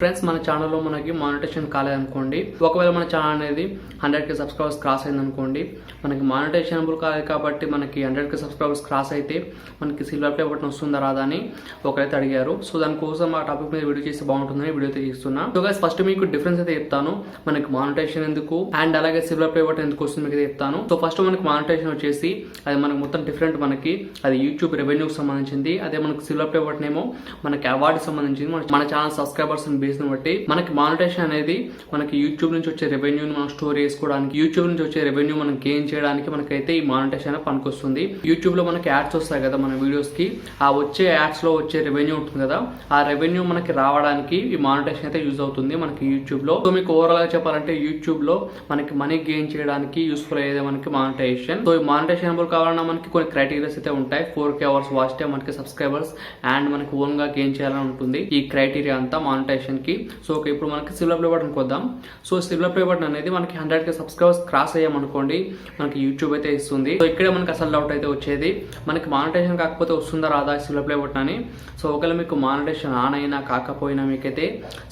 Friends మన ఛానల్లో మనకి మానిటైజేషన్ కాలేదనుకోండి, ఒకవేళ మన ఛానల్ అనేది 100K సబ్స్క్రైబర్స్ క్రాస్ అయిందనుకోండి, మనకి మానిటైజేషనబుల్ కాలేదు కాబట్టి మనకి 100K సబ్స్క్రైబర్స్ క్రాస్ అయితే మనకి సిల్వర్ ప్లే బటన్ వస్తుందా రాదా అని ఒకరైతే అడిగారు. సో దానికోసం ఆ టాపిక్ మీద వీడియో చేస్తే బాగుంటుందని వీడియో అయితే చేస్తున్నా. సో గైస్ ఫస్ట్ మీకు డిఫరెన్స్ అయితే చెప్తాను, మనకి మానిటైజేషన్ ఎందుకు అండ్ అలాగే సిల్వర్ ప్లే బటన్ ఎందుకు వస్తుంది మీకు చెప్తాను. సో ఫస్ట్ మనకి మానిటైజేషన్ వచ్చేసి అది మనకి మొత్తం డిఫరెంట్, మనకి అది యూట్యూబ్ రెవెన్యూకి సంబంధించింది. అదే మనకి సిల్వర్ ప్లే బటన్ ఏమో మనకి అవార్డుకి సంబంధించింది. మన ఛానల్ సబ్స్క్రైబర్స్ బేస్ ని బట్టి మనకి మానిటైజేషన్ అనేది మనకి యూట్యూబ్ నుంచి వచ్చే రెవెన్యూని మనం స్టోర్ చేసుకోవడానికి, యూట్యూబ్ నుంచి వచ్చే రెవెన్యూ మనం గెయిన్ చేయడానికి మనకైతే ఈ మానిటైజేషన్ పనికొస్తుంది. యూట్యూబ్ లో మనకి యాడ్స్ వస్తాయి కదా మన వీడియోస్ కి, ఆ వచ్చే యాడ్స్ లో వచ్చే రెవెన్యూ ఉంటుంది కదా, ఆ రెవెన్యూ మనకి రావడానికి ఈ మానిటైజేషన్ అయితే యూజ్ అవుతుంది మనకి యూట్యూబ్ లో. సో మీకు ఓవరాల్ గా చెప్పాలంటే యూట్యూబ్ లో మనకి మనీ గెయిన్ చేయడానికి యూస్ఫుల్ అయ్యేది మనకి మానిటైజేషన్. సో ఈ మానిటైజేషన్ కావాలన్నా మనకి కొన్ని క్రైటీరియాస్ అయితే ఉంటాయి. 4K అవర్స్ వాచ్ టైం, మనకి సబ్స్క్రైబర్స్ అండ్ మనకి ఓన్ గా గెయిన్ చేయాలని ఉంటుంది ఈ క్రైటీరియా అంతా మానిటైజేషన్ కి. సో ఇప్పుడు మనకి సిల్వర్ ప్లే బటన్ కొద్దాం. సో సిల్వర్ ప్లే బటన్ అనేది మనకి 100K సబ్స్క్రైబర్స్ క్రాస్ అయ్యామనుకోండి మనకి యూట్యూబ్ అయితే ఇస్తుంది. సో ఇక్కడే మనకి అసలు డౌట్ అయితే వచ్చేది, మనకి మానిటైజేషన్ కాకపోతే వస్తుందా రాదా సిల్వర్ ప్లే బటన్ అని. సో ఒకవేళ మీకు మానిటైజేషన్ ఆన్ అయినా కాకపోయినా మీకైతే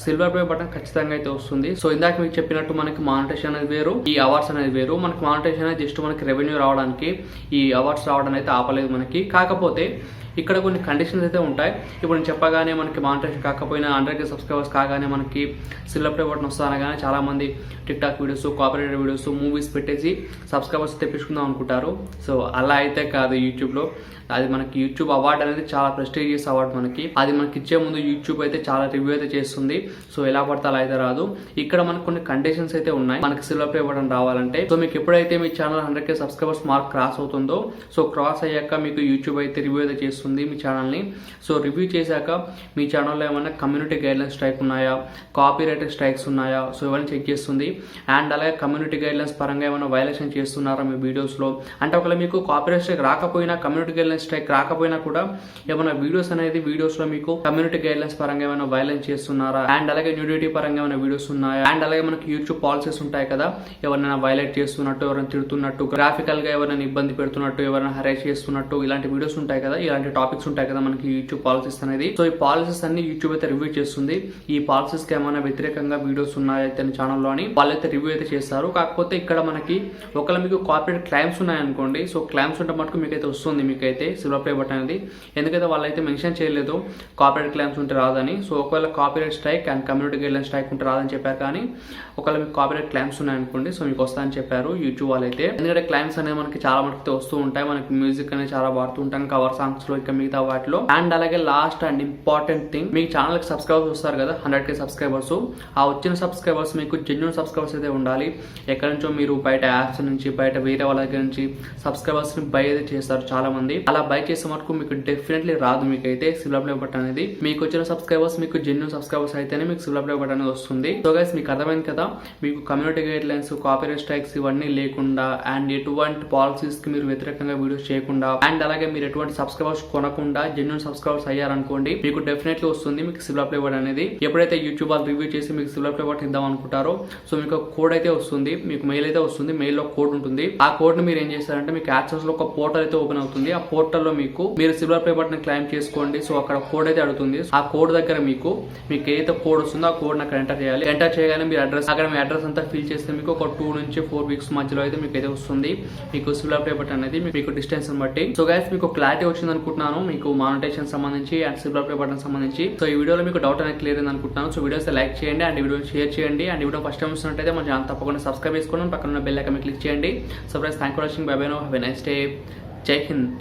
సిల్వర్ ప్లే బటన్ ఖచ్చితంగా అయితే వస్తుంది. సో ఇందాక మీకు చెప్పినట్టు మనకి మానిటైజేషన్ అనేది వేరు, ఈ అవార్డ్స్ అనేది వేరు. మనకి మానిటైజేషన్ అనేది జస్ట్ మనకి రెవెన్యూ రావడానికి, ఈ అవార్డ్స్ రావడం అయితే ఆపలేదు మనకి. కాకపోతే ఇక్కడ కొన్ని కండిషన్స్ అయితే ఉంటాయి. ఇప్పుడు నేను చెప్పగానే మనకి మానిటైజేషన్ కాకపోయినా 100K సబ్స్క్రైబర్స్ కాగానే మనకి సిల్వర్ ప్లే బటన్ వస్తానగానే చాలా మంది TikTok videos, copyrighted videos, movies పెట్టేసి సబ్స్క్రైబర్స్ తెప్పించుకుందాం అనుకుంటారు. సో అలా అయితే కాదు యూట్యూబ్లో. అది మనకి యూట్యూబ్ అవార్డు అనేది చాలా ప్రెస్టీజియస్ అవార్డు మనకి. అది మనకి ఇచ్చే ముందు యూట్యూబ్ అయితే చాలా రివ్యూ అయితే చేస్తుంది. సో ఎలా పడితే అలా అయితే రాదు. ఇక్కడ మనకు కొన్ని కండిషన్స్ అయితే ఉన్నాయి మనకి సిల్వర్ ప్లే బటన్ రావాలంటే. సో మీకు ఎప్పుడైతే మీ channel 100K subscribers mark cross అవుతుందో, సో క్రాస్ అయ్యాక మీకు యూట్యూబ్ అయితే రివ్యూ అయితే చేస్తుంది మీ ఛానల్ని. సో రివ్యూ చేశాక మీ ఛానల్లో ఏమైనా కమ్యూనిటీ గైడ్లైన్స్ స్ట్రైక్ ఉన్నాయా, కాపీరైటెడ్ స్ట్రైక్స్ ఉన్నాయా, సో ఇవన్నీ చెక్ చేస్తుంది. అండ్ అలాగే కమ్యూనిటీ గైడ్లైన్స్ పరంగా ఏమైనా వైలేషన్ చేస్తున్నారా మీ వీడియోస్లో అంటే, ఒకవేళ మీకు కాపీరైట్ స్ట్రైక్ రాకపోయినా, కమ్యూనిటీ గైడ్లైన్స్ స్ట్రైక్ రాకపోయినా కూడా ఏమైనా వీడియోస్లో మీకు కమ్యూనిటీ గైడ్లైన్స్ పరంగా ఏమైనా వైలెన్స్ చేస్తున్నారా, అండ్ అలాగే న్యూడిటీ పరంగా ఏమైనా వీడియోస్ ఉన్నాయా, అండ్ అలాగే మనకి యూట్యూబ్ పాలసీస్ ఉంటాయి కదా, ఎవరైనా వైలేట్ చేస్తున్నట్టు, ఎవరైనా తిడుతున్నట్టు, గ్రాఫికల్ గా ఎవరైనా ఇబ్బంది పెడుతున్నట్టు, ఎవరైనా హరైజ్ చేస్తున్నట్టు, ఇలాంటి వీడియోస్ ఉంటాయి కదా, ఇలాంటి టాపిక్స్ ఉంటాయి కదా మనకి యూట్యూబ్ పాలసీస్ అనేది. సో ఈ పాలసీస్ అన్ని యూట్యూబ్ అయితే రివ్యూ చేస్తుంది. ఈ పాలసీస్ కి ఏమైనా వ్యతిరేకంగా వీడియోస్ ఉన్నాయైతే ఛానల్లో అని వాళ్ళైతే రివ్యూ అయితే చేస్తారు. కాకపోతే ఇక్కడ మనకి ఒకవేళ మీకు కార్పొరేట్ క్లైమ్స్ ఉన్నాయనుకోండి, సో క్లైమ్స్ ఉంటే మటుకు మీకైతే వస్తుంది మీకైతే సిల్వర్ ప్లే బటన్ అనేది. ఎందుకైతే వాళ్ళైతే మెన్షన్ చేయలేదు కాపీరైట్ క్లైమ్స్ ఉంటే రాదని. సో ఒకవేళ copyright strike and community guideline strike ఉంటే రాదని చెప్పారు. కానీ ఒకవేళ మీకు కాపీరైట్ క్లైమ్స్ ఉన్నాయనుకోండి, సో మీకు వస్తాయని చెప్పారు యూట్యూబ్ వాళ్ళైతే. ఎందుకంటే క్లైమ్స్ అనేది మనకి చాలా మటుకు వస్తూ ఉంటాయి. మనకి మ్యూజిక్ అనేది చాలా వాడుతూ ఉంటాం కవర్ సాంగ్స్ లో, ఇక మిగతా వాటిలో. అండ్ అలాగే లాస్ట్ అండ్ ఇంపార్టెంట్ థింగ్, మీకు ఛానల్ కి సబ్స్క్రైబర్స్ వస్తారు కదా 100K సబ్స్క్రైబర్స్, ఆ వచ్చిన సబ్స్క్రైబర్స్ మీకు జెన్యూన్ సబ్స్క్రైబర్స్ అయితే ఉండాలి. ఎక్కడి నుంచో మీరు బయట యాప్స్ నుంచి, బయట వేరే వాళ్ళ దగ్గర నుంచి సబ్స్క్రైబర్స్ ని బై అయితే చేస్తారు చాలా మంది. అలా బై చేసే వరకు మీకు డెఫినెట్లీ రాదు మీకైతే సిల్వర్ ప్లే బటన్ అనేది. మీకు వచ్చిన సబ్స్క్రైబర్స్ మీకు జెన్యూన్ సబ్స్క్రైబర్స్ అయితేనే మీకు సిల్వర్ ప్లే బటన్ అనేది వస్తుంది. సో గైస్ మీకు అర్థమైంది కదా, మీకు community guide lines, copyright strikes ఇవన్నీ లేకుండా, అండ్ ఎటువంటి పాలసీస్ కి మీరు వ్యతిరేకంగా వీడియోస్ చేయకుండా, అండ్ అలాగే మీరు ఎటువంటి సబ్స్క్రైబర్స్ కొనకుండా జెన్యూన్ సబ్స్క్రైబర్స్ అయ్యారనుకోండి, మీకు డెఫినెట్లీ వస్తుంది మీకు సిల్వర్ ప్లే బటన్ అనేది. ఎప్పుడైతే యూట్యూబ్ వాళ్ళు రివ్యూ చేసి మీకు సిల్వర్ ప్లే బటన్ ఇద్దాం అనుకుంటారో, సో మీకు కోడ్ అయితే వస్తుంది, మీకు మెయిల్ అయితే వస్తుంది. మెయిల్ లో కోడ్ ఉంటుంది. ఆ కోడ్ ని మీరు ఏం చేస్తారంటే, మీకు యాక్సెస్ లో ఒక పోర్టల్ అయితే ఓపెన్ అవుతుంది. ఆ పోర్టల్ లో మీరు సిల్వర్ ప్లే బటన్ క్లైమ్ చేసుకోండి. సో అక్కడ కోడ్ అయితే అడుగుతుంది. ఆ కోడ్ దగ్గర మీకు ఏదైతే కోడ్ వస్తుందో ఆ కోడ్ అక్కడ ఎంటర్ చేయాలి. ఎంటర్ చేయగానే మీరు అడ్రస్, అక్కడ మీ అడ్రస్ అంతా ఫిల్ చేస్తే మీకు ఒక 2 నుంచి 4 వీక్స్ మధ్యలో అయితే మీకు అయితే వస్తుంది మీకు సిల్వర్ ప్లే బటన్ అనేది, మీకు డిస్టెన్స్ బట్టి. సో గైస్ మీకు క్లారిటీ వచ్చింది అనుకుంటున్నాను మీకు మానిటైజేషన్ సంబంధించి అండ్ సిల్వర్ ప్లే బటన్ సంబంధించి. సో ఈ వీడియోలో మీకు డౌట్ అనేది క్లియర్ అయింది అనుకుంటున్నాను. సో వీడియోస్ లైక్ చేయండి అండ్ వీడియో షేర్ చేయండి. అండ్ వీడియో ఫస్ట్ టైం వస్తున్నట్టయితే మన ఛానల్ తప్పకుండా సబ్స్క్రైబ్ చేసుకోండి, పక్కన ఉన్న బెల్ ఐకాన్ క్లిక్ చేయండి. So friends, thanks for watching. By by now, have a nice day. జై హింద్.